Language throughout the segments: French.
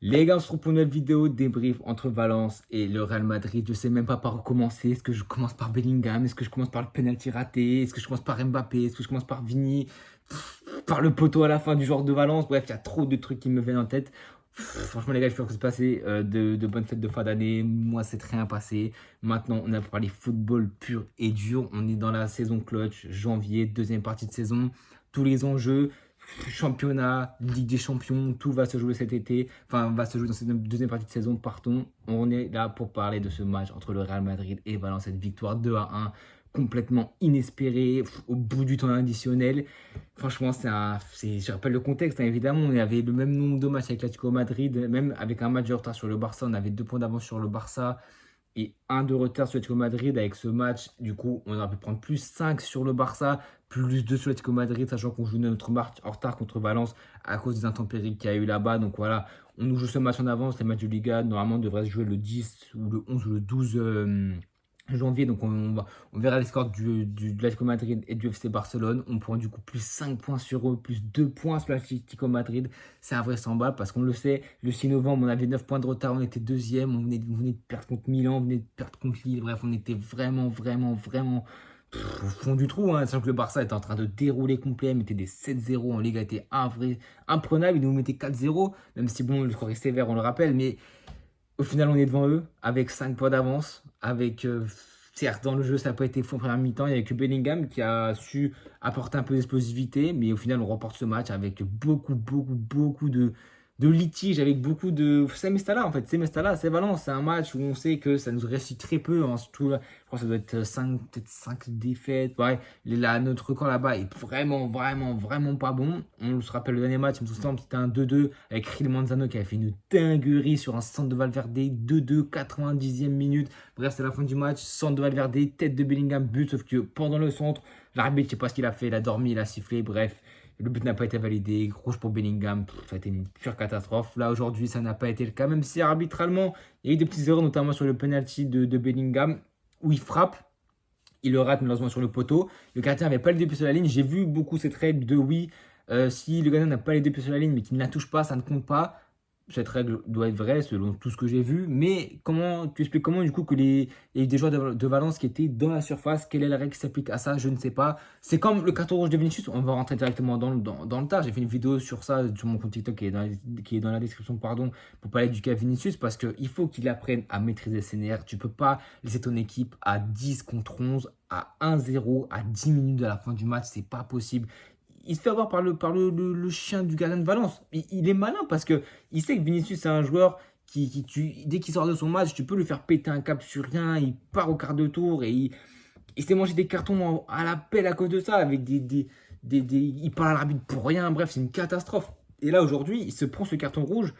Les gars, on se retrouve pour une nouvelle vidéo débrief entre Valence et le Real Madrid. Je sais même pas par où commencer. Est-ce que je commence par Bellingham? Est-ce que je commence par le penalty raté? Est-ce que je commence par Mbappé? Est-ce que je commence par Vini? Par le poteau à la fin du joueur de Valence? Bref, il y a trop de trucs qui me viennent en tête. Franchement, les gars, j'espère que c'est passé de bonnes fêtes de fin d'année. Moi, c'est rien passé. Maintenant, on a parlé football pur et dur. On est dans la saison clutch, janvier, deuxième partie de saison. Tous les enjeux. Championnat, Ligue des Champions, tout va se jouer cet été. Enfin, va se jouer dans cette deuxième partie de saison. Partons. On est là pour parler de ce match entre le Real Madrid et Valence. Cette victoire 2-1, complètement inespérée, au bout du temps additionnel. Franchement, je rappelle le contexte, hein, évidemment. On avait le même nombre de matchs avec l'Atlético Madrid, même avec un match de retard sur le Barça. On avait 2 points d'avance sur le Barça et 1 de retard sur l'Atlético Madrid. Avec ce match, du coup, on aurait pu prendre plus 5 sur le Barça, plus 2 sur l'Atlético Madrid, sachant qu'on joue notre match en retard contre Valence à cause des intempéries qu'il y a eu là-bas. Donc voilà, on nous joue ce match en avance. Les matchs de Liga, normalement, devraient se jouer le 10 ou le 11 ou le 12 janvier. Donc on verra les scores de l'Atlético Madrid et du FC Barcelone. On prend du coup plus 5 points sur eux, plus 2 points sur l'Atlético Madrid. C'est invraisemblable parce qu'on le sait, le 6 novembre, on avait 9 points de retard, on était deuxième, on venait de perdre contre Milan, on venait de perdre contre Lille. Bref, on était vraiment au fond du trou, hein, sachant que le Barça était en train de dérouler complet, il mettait des 7-0 en Ligue, a été imprenable, il nous mettait 4-0, même si bon, le score est sévère, on le rappelle, mais au final, on est devant eux avec 5 points d'avance. Certes, dans le jeu, ça n'a pas été fou en première mi-temps. Il n'y a que Bellingham qui a su apporter un peu d'explosivité. Mais au final, on remporte ce match avec beaucoup de litiges, avec beaucoup de. C'est Mestala en fait. C'est Mestala, c'est Valence. C'est un match où on sait que ça nous réussit très peu, hein, surtout, là, je crois que ça doit être 5, peut-être 5 défaites. Ouais, notre record là-bas est vraiment pas bon. On se rappelle le dernier match, il me semble, c'était un 2-2 avec Ril Manzano qui avait fait une dinguerie sur un centre de Valverde. 2-2, 90e minute. Bref, c'est la fin du match. Centre de Valverde, tête de Bellingham, but. Sauf que pendant le centre, l'arbitre, je sais pas ce qu'il a fait. Il a dormi, il a sifflé. Bref, le but n'a pas été validé. Rouge pour Bellingham. Ça a été une pure catastrophe. Là, aujourd'hui, ça n'a pas été le cas. Même si arbitralement, il y a eu des petites erreurs, notamment sur le penalty de Bellingham, où il frappe. Il le rate malheureusement sur le poteau. Le gardien n'avait pas les deux pieds sur la ligne. J'ai vu beaucoup cette règle de oui, si le gardien n'a pas les deux pieds sur la ligne mais qu'il ne la touche pas, ça ne compte pas. Cette règle doit être vraie selon tout ce que j'ai vu. Mais comment tu expliques comment du coup il y a eu des joueurs de Valence qui étaient dans la surface? Quelle est la règle qui s'applique à ça? Je ne sais pas. C'est comme le carton rouge de Vinicius. On va rentrer directement dans le tas. J'ai fait une vidéo sur ça sur mon compte TikTok qui est dans la description, pardon, pour parler du cas Vinicius parce qu'il faut qu'il apprenne à maîtriser ses nerfs. Tu peux pas laisser ton équipe à 10 contre 11, à 1-0, à 10 minutes de la fin du match. C'est pas possible. Il se fait avoir par le chien du gardien de Valence. Il est malin parce que il sait que Vinicius, c'est un joueur dès qu'il sort de son match, tu peux lui faire péter un cap sur rien. Il part au quart de tour et il s'est mangé des cartons à la pelle à cause de ça. Avec il parle à l'arbitre pour rien. Bref, c'est une catastrophe. Et là, aujourd'hui, il se prend ce carton rouge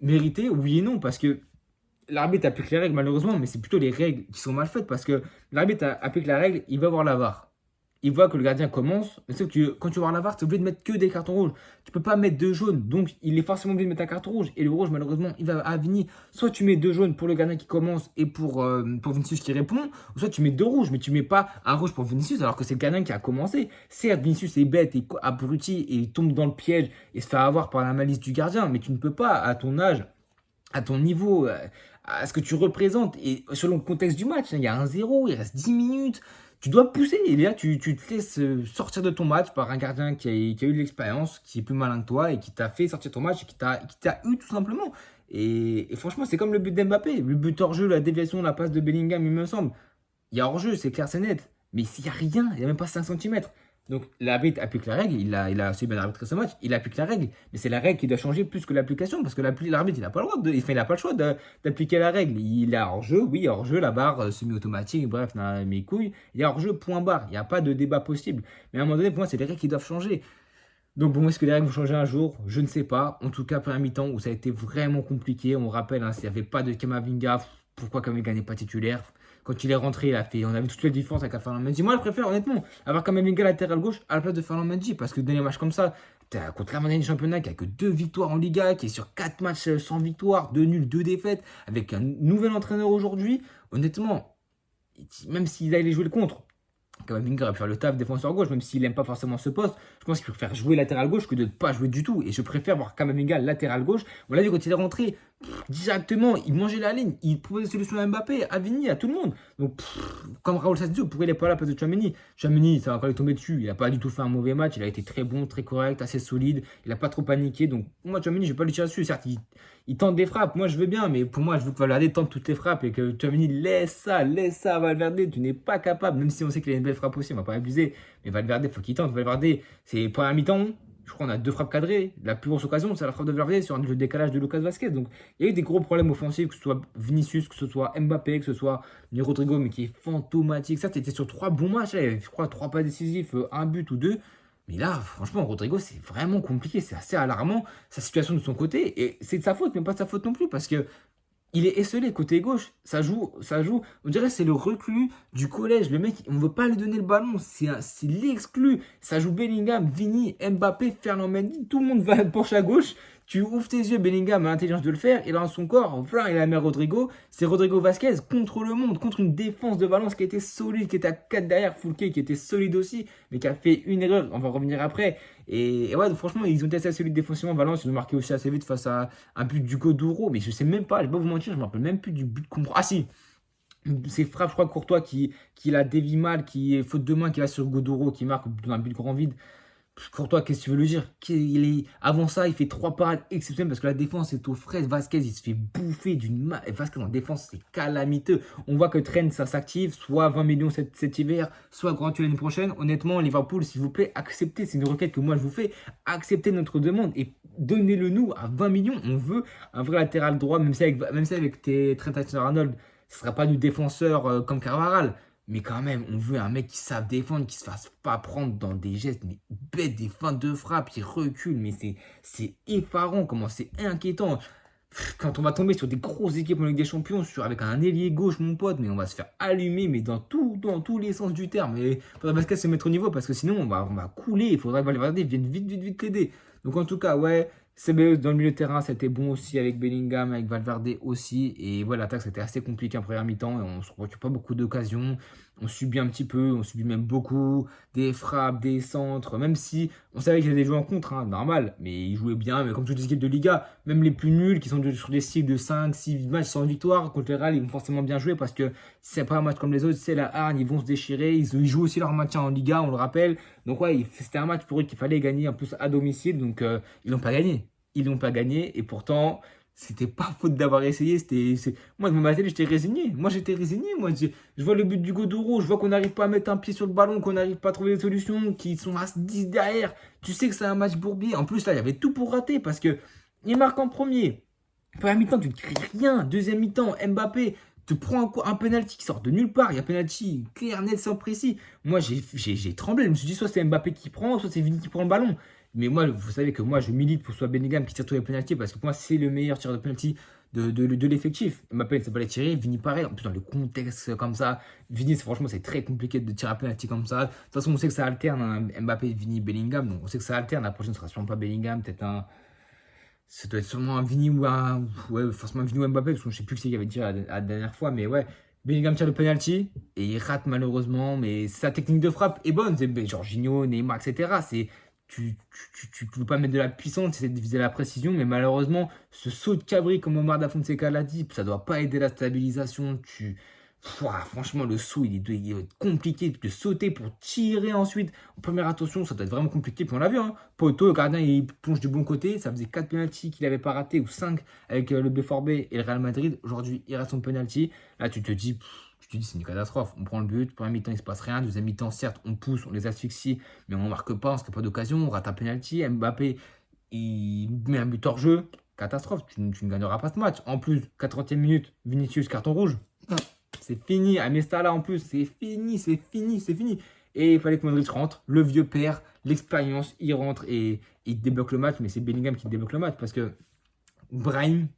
mérité, oui et non, parce que l'arbitre applique les règles malheureusement, mais c'est plutôt les règles qui sont mal faites parce que l'arbitre applique la règle, il va voir la VAR. Il voit que le gardien commence, mais c'est que quand tu vas voir la VAR, tu es obligé de mettre que des cartons rouges. Tu peux pas mettre 2 jaunes, donc il est forcément obligé de mettre un carton rouge. Et le rouge, malheureusement, il va à Vini. Soit tu mets 2 jaunes pour le gardien qui commence et pour Vinicius qui répond, ou soit tu mets 2 rouges, mais tu mets pas un rouge pour Vinicius alors que c'est le gardien qui a commencé. Certes, Vinicius est bête et abruti et il tombe dans le piège et se fait avoir par la malice du gardien, mais tu ne peux pas, à ton âge, à ton niveau, à ce que tu représentes, et selon le contexte du match, hein, il y a 1-0, il reste 10 minutes, tu dois pousser, et là tu te laisses sortir de ton match par un gardien qui a eu de l'expérience, qui est plus malin que toi, et qui t'a fait sortir ton match, et qui t'a eu tout simplement. Et franchement, c'est comme le but d'Mbappé, le but hors jeu, la déviation, la passe de Bellingham, il me semble. Il y a hors-jeu, c'est clair, c'est net. Mais s'il n'y a rien, il n'y a même pas 5 centimètres. Donc l'arbitre applique la règle, il a assez bien arbitré ce match, il applique la règle. Mais c'est la règle qui doit changer plus que l'application, parce que l'arbitre, il n'a pas le droit il n'a pas le choix d'appliquer la règle. Il a hors-jeu, oui, hors-jeu, la barre semi-automatique, bref, mes couilles. Il y a hors-jeu, point barre. Il n'y a pas de débat possible. Mais à un moment donné, pour moi, c'est les règles qui doivent changer. Donc bon, est-ce que les règles vont changer un jour? Je ne sais pas. En tout cas, première mi-temps où ça a été vraiment compliqué. On rappelle, hein, s'il n'y avait pas de Kamavinga, pourquoi Kamavinga n'est pas titulaire? Quand il est rentré, on a vu toute la différence avec Fernand Mendy. Moi, je préfère honnêtement avoir Kamavinga latéral gauche à la place de Fernand Mendy parce que dans les matchs comme ça, t'as contre la du championnat qui a que 2 victoires en Liga, qui est sur 4 matchs sans victoire, 2 nuls, 2 défaites, avec un nouvel entraîneur aujourd'hui. Honnêtement, même s'ils allaient jouer le contre, Kamavinga va faire le taf défenseur gauche, même s'il n'aime pas forcément ce poste. Je pense qu'il préfère jouer latéral gauche que de ne pas jouer du tout. Et je préfère voir Kamavinga latéral gauche. On l'a vu quand il est rentré, directement, il mangeait la ligne, il proposait des solutions à Mbappé, à Vini, à tout le monde. Donc, comme Raoul Sancho, pourquoi il n'est pas là à la place de Tchouaméni? Tchouaméni, ça va encore lui tomber dessus. Il n'a pas du tout fait un mauvais match. Il a été très bon, très correct, assez solide. Il n'a pas trop paniqué. Donc, moi, Tchouaméni, je ne vais pas lui tirer dessus. Certes, il tente des frappes. Moi, je veux bien, mais pour moi, je veux que Valverde tente toutes les frappes et que Tchouaméni laisse ça à Valverde. Tu n'es pas capable, même si on sait qu'il a une belle frappe aussi, on ne va pas abuser. Mais Valverde, il faut qu'il tente. Valverde, c'est pas un mi-temps. Je crois qu'on a 2 frappes cadrées. La plus grosse occasion, c'est la frappe de Valverde sur le décalage de Lucas Vasquez. Donc, il y a eu des gros problèmes offensifs, que ce soit Vinicius, que ce soit Mbappé, que ce soit Rodrigo, mais qui est fantomatique. Ça, c'était sur 3 bons matchs. Là, il y avait, je crois, 3 pas décisifs, un but ou 2. Mais là, franchement, Rodrigo, c'est vraiment compliqué. C'est assez alarmant, sa situation de son côté. Et c'est de sa faute, mais pas de sa faute non plus, parce que il est esselé côté gauche, ça joue. On dirait que c'est le reclus du collège. Le mec, on ne veut pas lui donner le ballon, c'est l'exclu. Ça joue Bellingham, Vini, Mbappé, Ferland Mendy, tout le monde va pencher à gauche. Tu ouvres tes yeux, Bellingham a l'intelligence de le faire, il a dans son corps, enfin, il a la mère Rodrigo. C'est Rodrigo Vasquez contre le monde, contre une défense de Valence qui était solide, qui était à 4 derrière, Foulquier qui était solide aussi, mais qui a fait une erreur, on va revenir après. Et ouais, franchement, ils ont été assez solides défensivement. Valence, ils ont marqué aussi assez vite face à un but du Goduro, mais je sais même pas, je vais pas vous mentir, je me rappelle même plus du but qu'on prend. Ah si, c'est frappe, je crois, Courtois qui la dévie mal, qui est faute de main, qui va sur Goduro, qui marque dans un but grand vide. Courtois, qu'est-ce que tu veux lui dire? Avant ça, il fait 3 parades exceptionnelles parce que la défense est aux fraises. Vasquez, il se fait bouffer d'une main. Vasquez en défense, c'est calamiteux. On voit que Trent, ça s'active, soit 20 millions cet hiver, soit gratuit l'année prochaine. Honnêtement, Liverpool, s'il vous plaît, acceptez. C'est une requête que moi je vous fais. Acceptez notre demande et donnez-le nous à 20 millions. On veut un vrai latéral droit, même si avec tes Trent Alexander-Arnold, ce ne sera pas du défenseur comme Carvajal. Mais quand même, on veut un mec qui sache défendre, qui se fasse pas prendre dans des gestes, mais bêtes, des feintes de frappe, qui recule. Mais c'est effarant, comment c'est inquiétant. Quand on va tomber sur des grosses équipes en Ligue des Champions, avec un ailier gauche, mon pote, mais on va se faire allumer, mais dans tous les sens du terme. Et il faudra Vasquez se mettre au niveau, parce que sinon, on va couler. Il faudra que Valverde vienne vite l'aider. Donc en tout cas, ouais, CBE dans le milieu de terrain, c'était bon aussi avec Bellingham, avec Valverde aussi. Et voilà, l'attaque, c'était assez compliqué en première mi-temps. Et on ne se procure pas beaucoup d'occasions. On subit un petit peu, on subit même beaucoup. Des frappes, des centres. Même si on savait qu'il y avait des joueurs en contre, hein, normal. Mais ils jouaient bien. Mais comme toutes les équipes de Liga, même les plus nuls qui sont sur des cycles de 5, 6 matchs sans victoire, contre les Real, ils vont forcément bien jouer parce que c'est pas un match comme les autres. C'est la hargne, ils vont se déchirer. Ils jouent aussi leur match en Liga, on le rappelle. Donc ouais, c'était un match pour eux qu'il fallait gagner en plus à domicile. Donc ils n'ont pas gagné. Ils n'ont pas gagné et pourtant, c'était pas faute d'avoir essayé. Moi, de ma télé, j'étais résigné. Moi, je vois le but du Godoro, je vois qu'on n'arrive pas à mettre un pied sur le ballon, qu'on n'arrive pas à trouver des solutions, qui sont à 10 derrière. Tu sais que c'est un match bourbier. En plus, là, il y avait tout pour rater parce que il marque en premier. Première mi-temps, tu ne cries rien. Deuxième mi-temps, Mbappé te prend un penalty qui sort de nulle part. Il y a penalty clair, net, sans précis. Moi, j'ai tremblé. Je me suis dit, soit c'est Mbappé qui prend, soit c'est Vini qui prend le ballon. Mais moi, vous savez que moi, je milite pour que ce soit Bellingham qui tire tous les penaltys parce que pour moi, c'est le meilleur tireur de penalty de l'effectif. Mbappé ne sait pas les tirer, Vini pareil. En plus, dans le contexte comme ça, Vini, franchement, c'est très compliqué de tirer un penalty comme ça. De toute façon, on sait que ça alterne, hein, Mbappé, Vini, Bellingham. Donc, on sait que ça alterne. La prochaine ne sera sûrement pas Bellingham, peut-être un. Ça doit être sûrement un Vini ou un. Ouais, forcément un Vini ou Mbappé, parce que je ne sais plus qui c'est qui avait tiré la dernière fois. Mais ouais, Bellingham tire le penalty et il rate malheureusement. Mais sa technique de frappe est bonne. C'est Jorginho, Neymar, etc. Tu ne peux pas mettre de la puissance, c'est de viser la précision, mais malheureusement, ce saut de cabri, comme Omar Da Fonseca l'a dit, ça ne doit pas aider la stabilisation. Franchement, le saut, il est compliqué de sauter pour tirer ensuite. En première attention, ça doit être vraiment compliqué. Puis on l'a vu, hein. Poto, le gardien, il plonge du bon côté. Ça faisait 4 penaltys qu'il n'avait pas raté, ou 5 avec le BFORB et le Real Madrid. Aujourd'hui, il rate son penalty. Là, tu te dis, c'est une catastrophe. On prend le but, première mi-temps, il ne se passe rien. Deuxième mi-temps, certes, on pousse, on les asphyxie, mais on ne marque pas, on ne se crée pas d'occasion. On rate un penalty. Mbappé, il met un but hors jeu. Catastrophe, tu ne gagneras pas ce match. En plus, 40e minute, Vinicius, carton rouge. C'est fini. À Mestala, en plus, c'est fini. Et il fallait que Modric rentre. Le vieux père, l'expérience, il rentre et il débloque le match. Mais c'est Bellingham qui débloque le match parce que Brahim,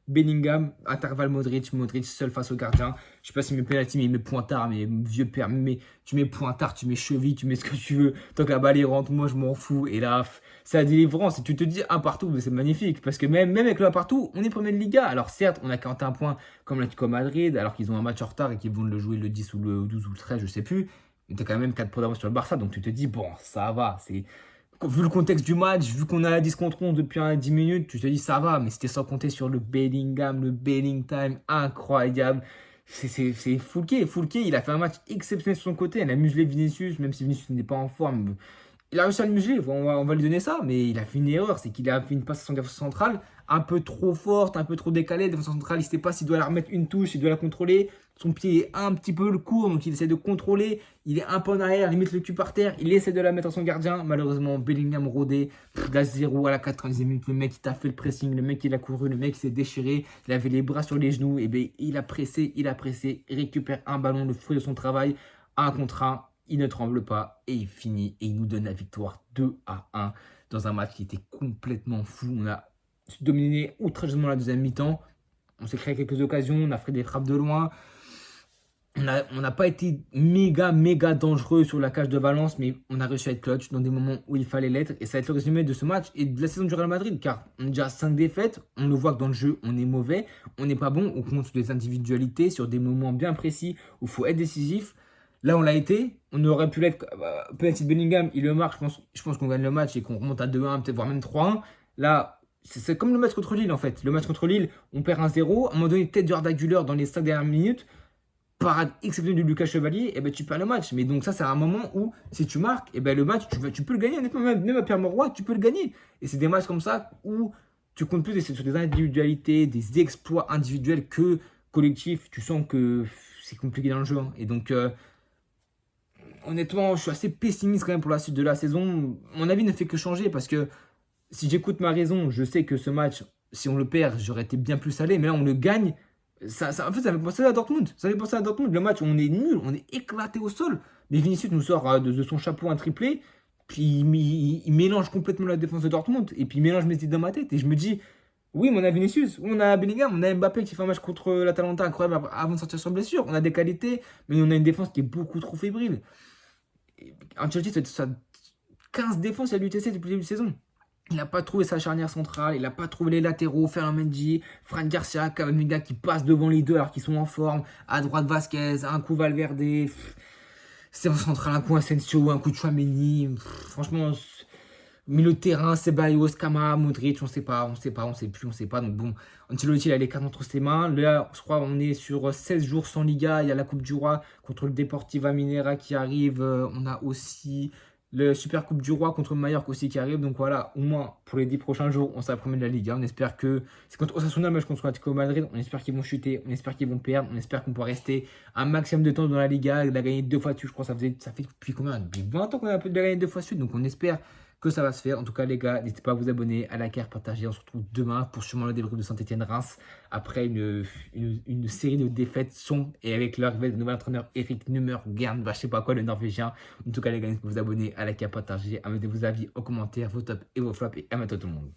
Bellingham, intervalle Modric seul face au gardien. Je sais pas s'il met penalty, mais il met pointard, mais vieux père, tu mets pointard, tu mets cheville, tu mets ce que tu veux. Tant que la balle rentre, moi je m'en fous. Et là, c'est la délivrance. Et tu te dis un partout, mais c'est magnifique. Parce que même avec le un partout, on est premier de Liga. Alors certes, on a 41 points comme l'Atlético Madrid, alors qu'ils ont un match en retard et qu'ils vont le jouer le 10 ou le 12 ou le 13, je sais plus. mais tu as quand même 4 points d'avance sur le Barça, donc tu te dis, bon, ça va. Vu le contexte du match, vu qu'on a la 10 contre 11 depuis 10 minutes, tu te dis, ça va, mais c'était sans compter sur le Bellingham, le Belling time, incroyable. C'est Foulquier. Foulquier, il a fait un match exceptionnel sur son côté. Il a muselé Vinicius, même si Vinicius n'est pas en forme. Il a réussi à le museler, on va lui donner ça, mais il a fait une erreur, c'est qu'il a fait une passe à son défenseur central un peu trop forte, un peu trop décalée. Le défenseur central, il ne sait pas s'il doit la remettre une touche, s'il doit la contrôler. Son pied est un petit peu le court, donc il essaie de contrôler. Il est un peu en arrière, limite le cul par terre. Il essaie de la mettre à son gardien. Malheureusement, Bellingham rodé, la 0 à la 90e minute. Le mec, il t'a fait le pressing, le mec, il a couru, le mec, il s'est déchiré. Il avait les bras sur les genoux, et bien il a pressé, il récupère un ballon, le fruit de son travail, un contre un. Il ne tremble pas et il finit et il nous donne la victoire 2-1 dans un match qui était complètement fou. On a dominé outrageusement la deuxième mi-temps. On s'est créé quelques occasions, on a fait des frappes de loin. On n'a pas été méga dangereux sur la cage de Valence, mais on a réussi à être clutch dans des moments où il fallait l'être. Et ça va être le résumé de ce match et de la saison du Real Madrid, car on a déjà 5 défaites. On le voit que dans le jeu, on est mauvais, on n'est pas bon. On compte sur des individualités, sur des moments bien précis où il faut être décisif. Là, on l'a été. On aurait pu l'être. Peut-être si Bellingham, il le marque, je pense qu'on gagne le match et qu'on remonte à 2-1, peut-être voire même 3-1. Là, c'est comme le match contre Lille, en fait. Le match contre Lille, on perd 1-0. À un moment donné, tête de Arda Güler dans les 5 dernières minutes. Parade exceptionnelle de Lucas Chevalier, et ben tu perds le match. Mais donc ça, c'est un moment où, si tu marques, et ben le match, tu peux le gagner. Honnêtement, même à Pierre Mauroy, tu peux le gagner. Et c'est des matchs comme ça où tu comptes plus sur des individualités, des exploits individuels que collectifs. Tu sens que c'est compliqué dans le jeu. Et donc... honnêtement, je suis assez pessimiste quand même pour la suite de la saison. Mon avis ne fait que changer parce que si j'écoute ma raison, je sais que ce match, si on le perd, j'aurais été bien plus salé. Mais là, on le gagne. En fait, ça fait penser à Dortmund. Ça fait penser à Dortmund. Le match, on est nul, on est éclaté au sol. Mais Vinicius nous sort de son chapeau un triplé. Puis il mélange complètement la défense de Dortmund. Et puis il mélange mes idées dans ma tête. Et je me dis, oui, mais on a Vinicius, on a Bellingham, on a Mbappé qui fait un match contre l'Atalanta incroyable avant de sortir sur blessure. On a des qualités, mais on a une défense qui est beaucoup trop fébrile. Ancelotti, ça 15 défenses à l'UTC depuis le début de saison. Il n'a pas trouvé sa charnière centrale, il n'a pas trouvé les latéraux, Ferland Mendy, Fran Garcia, Camavinga qui passe devant les deux alors qu'ils sont en forme. À droite, Vasquez, un coup Valverde. C'est en central, un coup Asensio, un coup Tchouaméni. Franchement, milieu de terrain, Ceballos, Kama, Modric, on sait pas. Donc bon, Ancelotti, il a les cartes entre ses mains. Là, je crois on est sur 16 jours sans Liga. Il y a la Coupe du Roi contre le Deportiva Minera qui arrive. On a aussi le Super Coupe du Roi contre Mallorca aussi qui arrive. Donc voilà, au moins pour les 10 prochains jours, on s'approche de la Liga. On espère que c'est contre Osasuna, match contre l'Atlético Madrid. On espère qu'ils vont chuter, on espère qu'ils vont perdre, on espère qu'on pourra rester un maximum de temps dans la Liga. Il a gagné 2 fois dessus, je crois. Ça fait depuis combien? Depuis 20 ans qu'on a gagné 2 fois dessus. Donc on espère que ça va se faire. En tout cas, les gars, n'hésitez pas à vous abonner, à liker, à partager. On se retrouve demain pour sûrement le débrief de Saint-Etienne-Reims après une série de défaites sombres et avec l'arrivée de nouvel entraîneur Eric Nummergern, je sais pas quoi, le Norvégien. En tout cas, les gars, n'hésitez pas à vous abonner, à liker, à partager, à mettre vos avis aux commentaires, vos tops et vos flops et à mettre tout le monde.